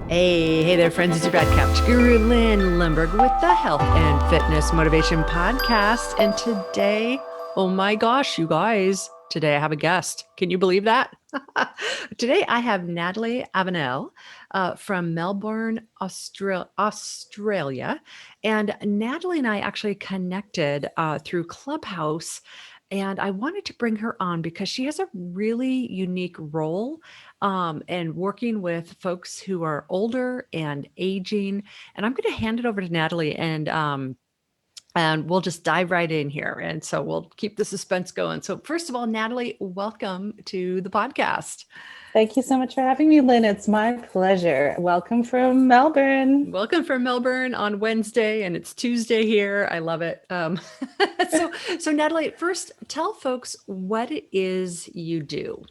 Hey there, friends. It's your Bad Couch Guru, Lindbergh, with the Health and Fitness Motivation Podcast. And today, oh my gosh, you guys, today I have a guest. Can you believe that? Today I have Natalie Avenell from Melbourne, Australia. And Natalie and I actually connected through Clubhouse. And I wanted to bring her on because she has a really unique role and working with folks who are older and aging. And I'm going to hand it over to Natalie and we'll just dive right in here. And so we'll keep the suspense going. So first of all, Natalie, welcome to the podcast. Thank you so much for having me, Lynn. It's my pleasure. Welcome from Melbourne. Welcome from Melbourne on Wednesday, and it's Tuesday here. I love it. So Natalie, first tell folks what it is you do,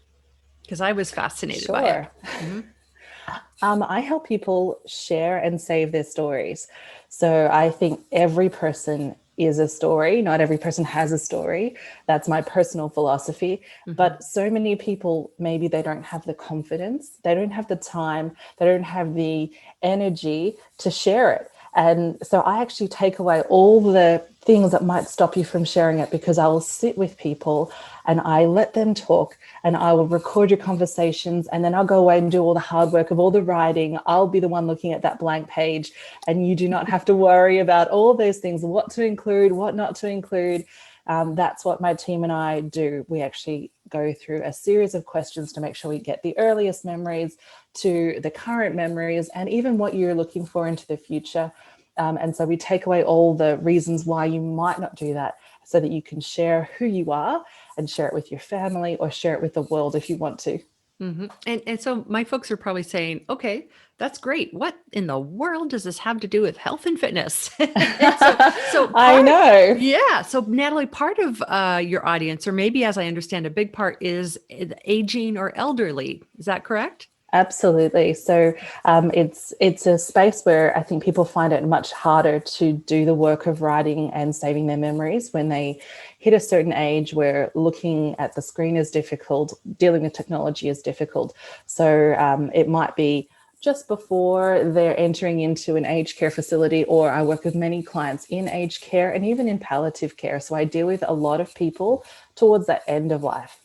because I was fascinated by it. Mm-hmm. I help people share and save their stories. So I think every person is a story. Not every person has a story. That's my personal philosophy. Mm-hmm. But so many people, maybe they don't have the confidence, they don't have the time, they don't have the energy to share it. And so I actually take away all the things that might stop you from sharing it, because I will sit with people and I let them talk and I will record your conversations, and then I'll go away and do all the hard work of all the writing. I'll be the one looking at that blank page, and you do not have to worry about all those things, what to include, what not to include. That's what my team and I do. We actually go through a series of questions to make sure we get the earliest memories to the current memories and even what you're looking for into the future. And so we take away all the reasons why you might not do that, so that you can share who you are and share it with your family or share it with the world if you want to. Mm-hmm. And so my folks are probably saying, okay, that's great. What in the world does this have to do with health and fitness? I know. Yeah. So Natalie, part of your audience, or maybe as I understand, a big part is aging or elderly. Is that correct? Absolutely. So it's a space where I think people find it much harder to do the work of writing and saving their memories when they hit a certain age, where looking at the screen is difficult, dealing with technology is difficult. So it might be just before they're entering into an aged care facility, or I work with many clients in aged care and even in palliative care. So I deal with a lot of people towards that end of life.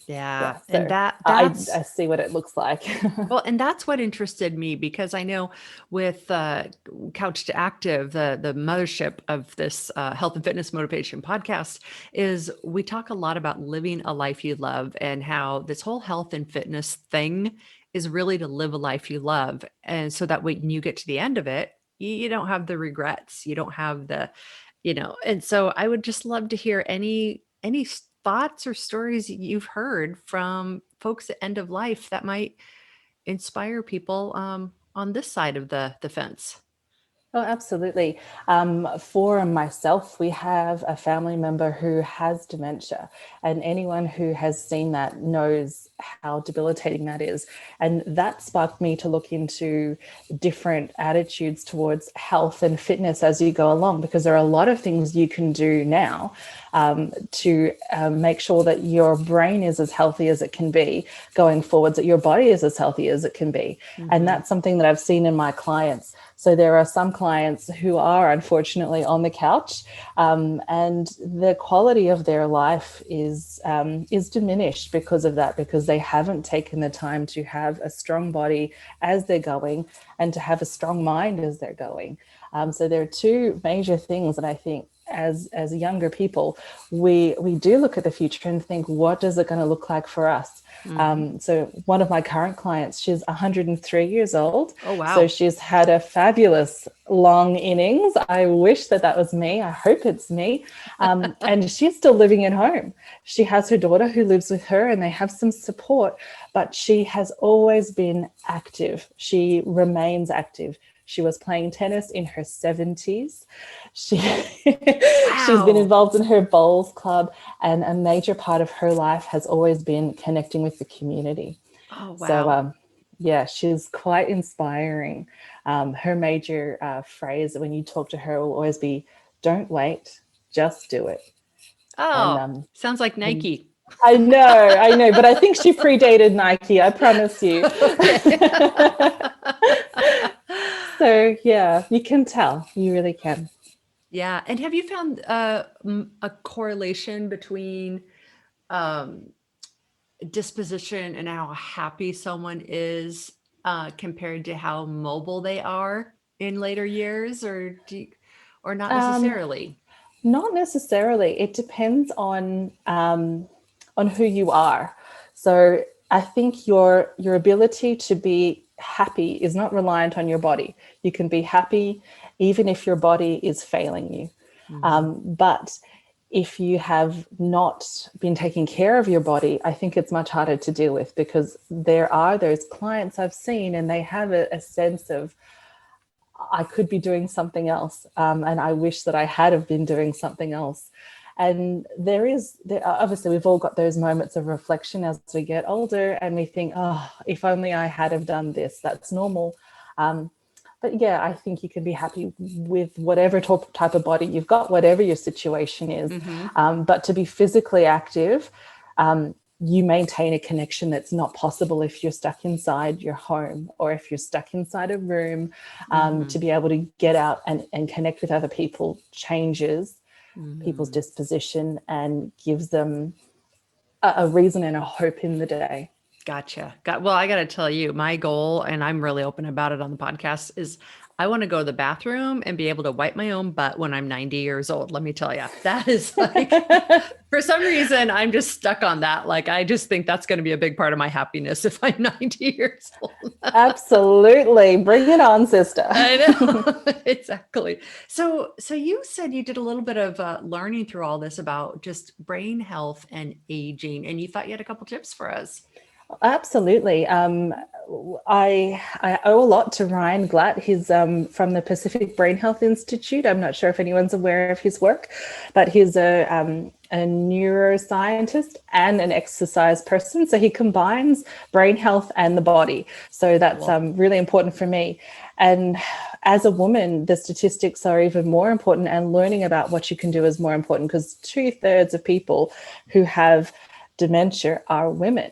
Yeah. So And I see what it looks like. well, and that's what interested me, because I know with Couch to Active, the mothership of this health and fitness motivation podcast, is we talk a lot about living a life you love, and how this whole health and fitness thing is really to live a life you love. And so that when you get to the end of it, you don't have the regrets, you don't have and so I would just love to hear any thoughts or stories you've heard from folks at end of life that might inspire people on this side of the fence. Oh, absolutely. For myself, we have a family member who has dementia, and anyone who has seen that knows how debilitating that is. And that sparked me to look into different attitudes towards health and fitness as you go along, because there are a lot of things you can do now to make sure that your brain is as healthy as it can be going forwards, that your body is as healthy as it can be. Mm-hmm. And that's something that I've seen in my clients. So there are some clients who are unfortunately on the couch, and the quality of their life is diminished because of that, because they haven't taken the time to have a strong body as they're going and to have a strong mind as they're going. So there are two major things that I think as younger people, we do look at the future and think, what is it going to look like for us? Mm-hmm. So one of my current clients, she's 103 years old. Oh, wow. So she's had a fabulous long innings. I wish that was me. I hope it's me. And she's still living at home. She has her daughter who lives with her, and they have some support, but she has always been active. She remains active. She was playing tennis in her 70s. She's been involved in her bowls club, and a major part of her life has always been connecting with the community. Oh, wow. So, she's quite inspiring. Her major phrase when you talk to her will always be, "Don't wait, just do it." Oh, and, sounds like Nike. I know, but I think she predated Nike, I promise you. So yeah, you can tell, you really can. Yeah. And have you found a correlation between um, disposition and how happy someone is compared to how mobile they are in later years, or not Um, necessarily? Not necessarily. It depends on who you are. So I think your ability to be happy is not reliant on your body. You can be happy even if your body is failing you. Mhm. But if you have not been taking care of your body, I think it's much harder to deal with, because there are those clients I've seen and they have a sense of, I could be doing something else, and I wish that I had have been doing something else. And there obviously we've all got those moments of reflection as we get older, and we think, oh, if only I had have done this. That's normal. Um, but yeah, I think you can be happy with whatever type of body you've got, whatever your situation is. Mhm. But to be physically active, you maintain a connection that's not possible if you're stuck inside your home, or if you're stuck inside a room. To Mhm. be able to get out and connect with other people changes people's Mhm. disposition and gives them a reason and a hope in the day. Gotcha. Well, I got to tell you, my goal, and I'm really open about it on the podcast, is I want to go to the bathroom and be able to wipe my own butt when I'm 90 years old. Let me tell you, that is like, for some reason, I'm just stuck on that. Like, I just think that's going to be a big part of my happiness if I'm 90 years old. Absolutely. Bring it on, sister. I know. Exactly. So you said you did a little bit of learning through all this about just brain health and aging, and you thought you had a couple tips for us. Absolutely. I owe a lot to Ryan Glatt. He's from the Pacific Brain Health Institute. I'm not sure if anyone's aware of his work, but he's a neuroscientist and an exercise person. So he combines brain health and the body. So that's Cool. really important for me. And as a woman, the statistics are even more important, and learning about what you can do is more important, because 2/3 of people who have dementia are women.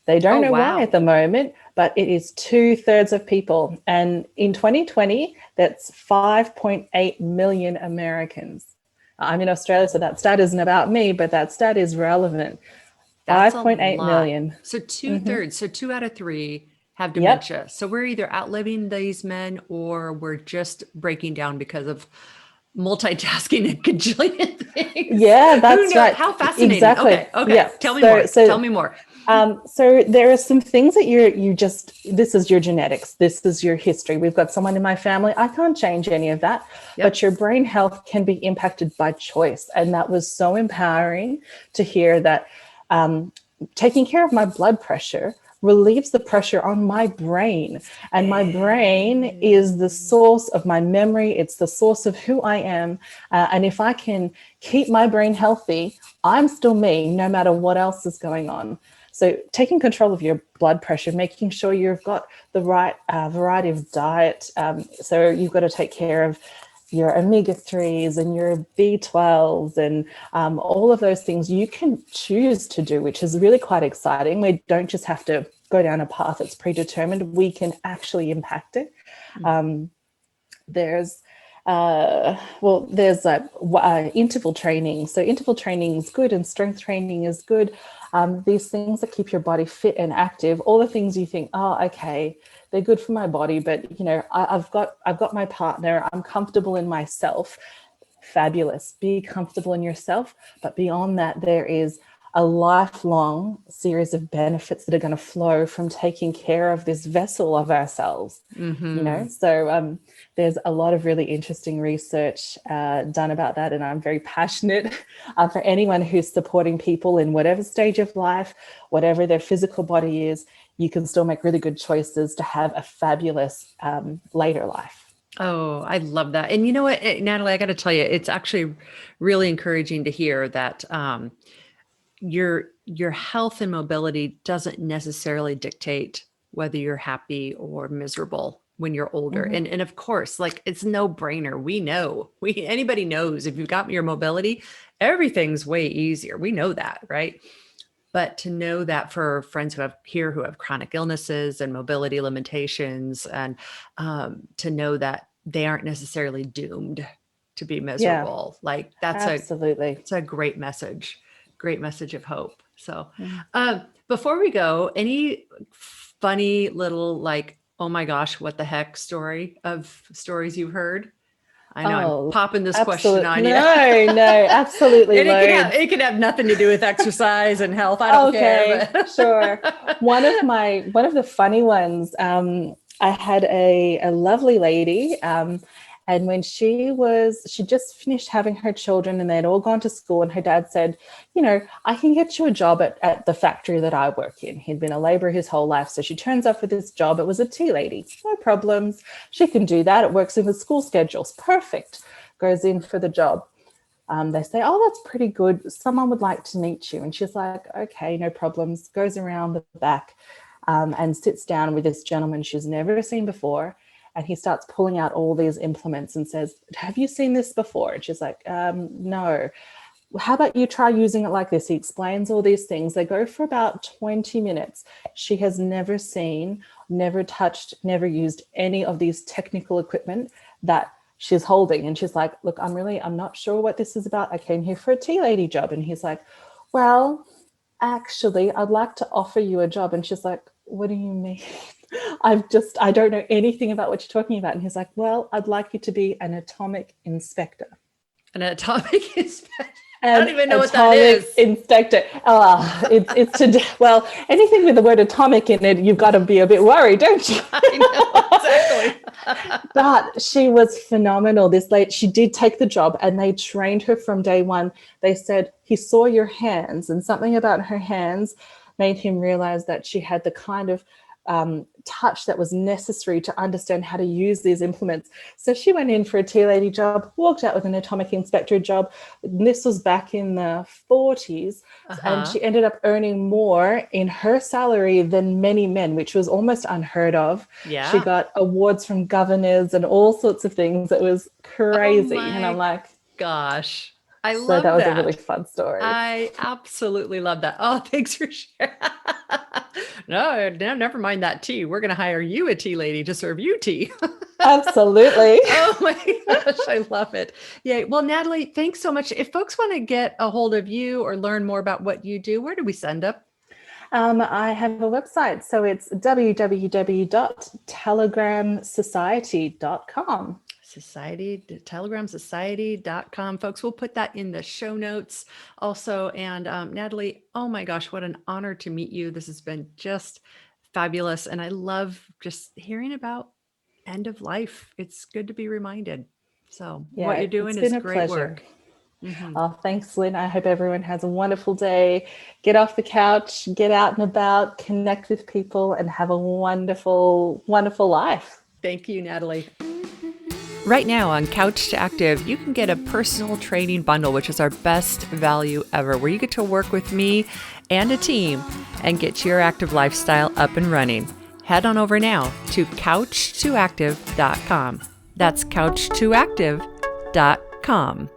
They don't Oh, know why at wow. the moment, but it is 2/3 of people. And in 2020, that's 5.8 million Americans. I'm in Australia, so that stat isn't about me, but that stat is relevant. That's a 5.8 lot. million. So two-thirds, so two out of three have Yep. dementia. So we're either outliving these men or we're just breaking down because of multitasking and gajillion things. Yeah, Who that's knows? right. How fascinating. Exactly. Okay. Okay. Yeah. Tell me more. Tell me more. So there are some things that you just, this is your genetics, this is your history. We've got someone in my family, I can't change any of that, but Yep. your brain health can be impacted by choice. And that was so empowering to hear that um, taking care of my blood pressure relieves the pressure on my brain. And my brain is the source of my memory, it's the source of who I am. And if I can keep my brain healthy, I'm still me, no matter what else is going on. So taking control of your blood pressure, making sure you've got the right variety of diet. So you've got to take care of your omega-3s and your B12s and all of those things you can choose to do, which is really quite exciting. We don't just have to go down a path that's predetermined. We can actually impact it. There's there's interval training. So interval training is good, and strength training is good. These things that keep your body fit and active, all the things you think, oh, okay, they're good for my body, but you know, I've got my partner, I'm comfortable in myself. Fabulous. Be comfortable in yourself. But beyond that, there is a lifelong series of benefits that are going to flow from taking care of this vessel of ourselves. You Mm-hmm. know, so there's a lot of really interesting research done about that, and I'm very passionate for anyone who's supporting people in whatever stage of life, whatever their physical body is. You can still make really good choices to have a fabulous later life. Oh, I love that. And you know what, Natalie, I got to tell you, it's actually really encouraging to hear that your health and mobility doesn't necessarily dictate whether you're happy or miserable when you're older. Mm-hmm. And of course, like it's no brainer. We know, anybody knows if you've got your mobility, everything's way easier. We know that, right? But to know that for friends who have chronic illnesses and mobility limitations, and to know that they aren't necessarily doomed to be Yeah, miserable, like absolutely. it's a great message of hope. So, Mm. before we go, any funny little like, oh my gosh, what the heck stories you've heard? I know I'm Oh, popping this question absolutely. on you. No, no, absolutely And loads. it can have nothing to do with exercise and health. I don't care, Okay, sure. but One of the funny ones, I had a lovely lady, and when she just finished having her children and they'd all gone to school, and her dad said, you know, I can get you a job at the factory that I work in. He'd been a laborer his whole life. So she turns up for this job. It was a tea lady. No problems. She can do that. It works in the school schedules. Perfect. Goes in for the job. They say, oh, that's pretty good. Someone would like to meet you. And she's like, okay, no problems. Goes around the back and sits down with this gentleman she's never seen before. And he starts pulling out all these implements and says, have you seen this before? And she's like, no. How about you try using it like this? He explains all these things. They go for about 20 minutes. She has never seen, never touched, never used any of these technical equipment that she's holding. And she's like, look, I'm not sure what this is about. I came here for a tea lady job. And he's like, well, actually, I'd like to offer you a job. And she's like, what do you mean? I don't know anything about what you're talking about. And he's like, well, I'd like you to be an atomic inspector. an atomic inspector. I An don't even know what that atomic is. inspector. It's to, well, anything with the word atomic in it, you've got to be a bit worried, don't you? I know, exactly. But she was phenomenal. This lady, she did take the job, and they trained her from day one. They said, he saw your hands, and something about her hands made him realize that she had the kind of touch that was necessary to understand how to use these implements. So she went in for a tea lady job, walked out with an atomic inspector job. And this was back in the 40s. And she ended up earning more in her salary than many men, which was almost unheard of. Yeah. She got awards from governors and all sorts of things. It was crazy. And I'm like, gosh, I so love that was that. a really fun story. I absolutely love that. Oh, thanks for sharing. No, never mind that tea. We're going to hire you a tea lady to serve you tea. Absolutely. Oh my gosh, I love it. Yeah. Well, Natalie, thanks so much. If folks want to get a hold of you or learn more about what you do, where do we send up? I have a website. So it's www.telegramsociety.com. telegramsociety.com. Folks, we'll put that in the show notes also. And Natalie, oh my gosh, what an honor to meet you. This has been just fabulous. And I love just hearing about end of life. It's good to be reminded. So what you're doing is great work. Mm-hmm. Oh, thanks, Lynn. I hope everyone has a wonderful day. Get off the couch, get out and about, connect with people, and have a wonderful, wonderful life. Thank you, Natalie. Right now on Couch to Active, you can get a personal training bundle, which is our best value ever, where you get to work with me and a team and get your active lifestyle up and running. Head on over now to couch2active.com. That's couch2active.com.